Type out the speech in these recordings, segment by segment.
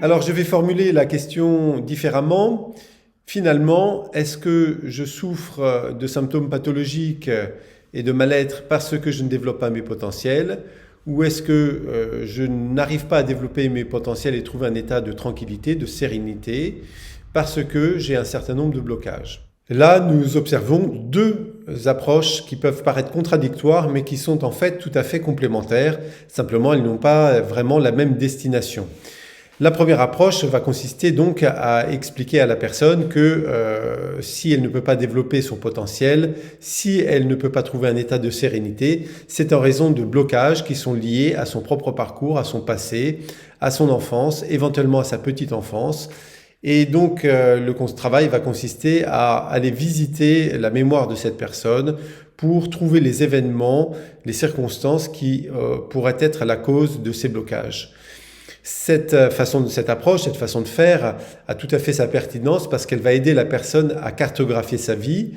Alors, je vais formuler la question différemment. Finalement, est-ce que je souffre de symptômes pathologiques et de mal-être parce que je ne développe pas mes potentiels, ou est-ce que je n'arrive pas à développer mes potentiels et trouver un état de tranquillité, de sérénité, parce que j'ai un certain nombre de blocages? Là, nous observons deux approches qui peuvent paraître contradictoires, mais qui sont en fait tout à fait complémentaires. Simplement, elles n'ont pas vraiment la même destination. La première approche va consister donc à expliquer à la personne que si elle ne peut pas développer son potentiel, si elle ne peut pas trouver un état de sérénité, c'est en raison de blocages qui sont liés à son propre parcours, à son passé, à son enfance, éventuellement à sa petite enfance. Et donc le travail va consister à aller visiter la mémoire de cette personne pour trouver les événements, les circonstances qui pourraient être la cause de ces blocages. Cette approche, cette façon de faire a tout à fait sa pertinence parce qu'elle va aider la personne à cartographier sa vie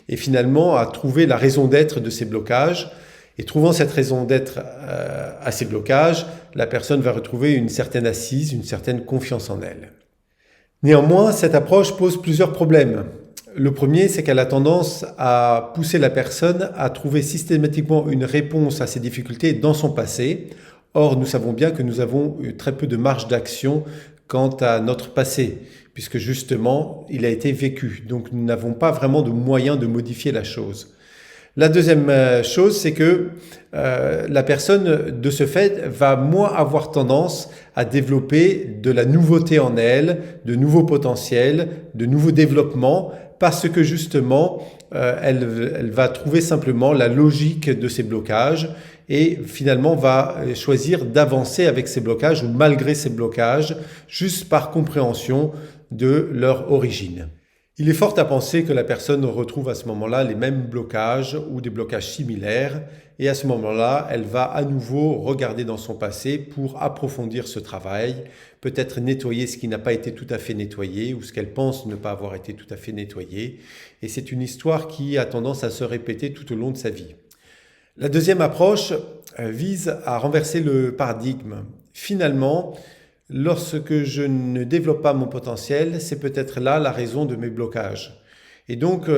et finalement à trouver la raison d'être de ces blocages. Et trouvant cette raison d'être à ces blocages, la personne va retrouver une certaine assise, une certaine confiance en elle. Néanmoins, cette approche pose plusieurs problèmes. Le premier, c'est qu'elle a tendance à pousser la personne à trouver systématiquement une réponse à ses difficultés dans son passé. Or, nous savons bien que nous avons très peu de marge d'action quant à notre passé, puisque justement, il a été vécu. Donc, nous n'avons pas vraiment de moyen de modifier la chose. La deuxième chose, c'est que la personne, de ce fait, va moins avoir tendance à développer de la nouveauté en elle, de nouveaux potentiels, de nouveaux développements, parce que justement, elle va trouver simplement la logique de ces blocages et finalement va choisir d'avancer avec ces blocages ou malgré ces blocages, juste par compréhension de leur origine. Il est fort à penser que la personne retrouve à ce moment-là les mêmes blocages ou des blocages similaires et à ce moment-là, elle va à nouveau regarder dans son passé pour approfondir ce travail, peut-être nettoyer ce qui n'a pas été tout à fait nettoyé ou ce qu'elle pense ne pas avoir été tout à fait nettoyé. Et c'est une histoire qui a tendance à se répéter tout au long de sa vie. La deuxième approche vise à renverser le paradigme. Finalement, lorsque je ne développe pas mon potentiel, c'est peut-être là la raison de mes blocages. Et donc,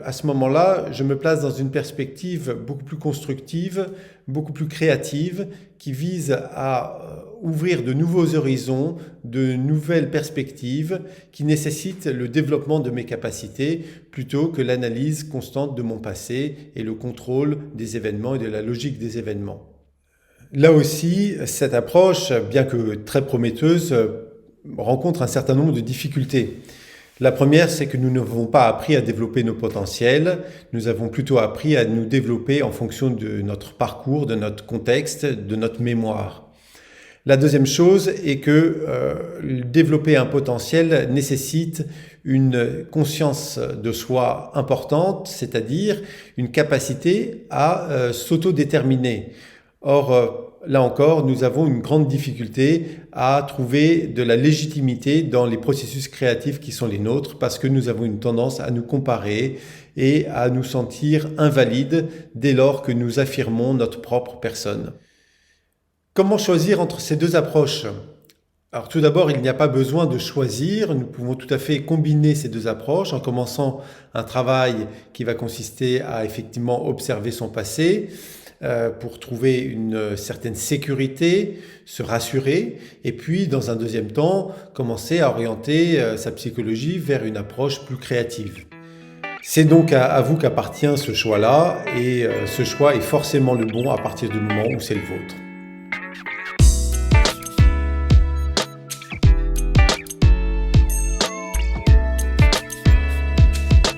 à ce moment-là, je me place dans une perspective beaucoup plus constructive, beaucoup plus créative, qui vise à ouvrir de nouveaux horizons, de nouvelles perspectives, qui nécessitent le développement de mes capacités, plutôt que l'analyse constante de mon passé et le contrôle des événements et de la logique des événements. Là aussi, cette approche, bien que très prometteuse, rencontre un certain nombre de difficultés. La première, c'est que nous n'avons pas appris à développer nos potentiels, nous avons plutôt appris à nous développer en fonction de notre parcours, de notre contexte, de notre mémoire. La deuxième chose est que développer un potentiel nécessite une conscience de soi importante, c'est-à-dire une capacité à s'autodéterminer. Or, là encore, nous avons une grande difficulté à trouver de la légitimité dans les processus créatifs qui sont les nôtres parce que nous avons une tendance à nous comparer et à nous sentir invalides dès lors que nous affirmons notre propre personne. Comment choisir entre ces deux approches ? Alors tout d'abord, il n'y a pas besoin de choisir, nous pouvons tout à fait combiner ces deux approches en commençant un travail qui va consister à effectivement observer son passé, pour trouver une certaine sécurité, se rassurer, et puis dans un deuxième temps, commencer à orienter sa psychologie vers une approche plus créative. C'est donc à vous qu'appartient ce choix-là, et ce choix est forcément le bon à partir du moment où c'est le vôtre.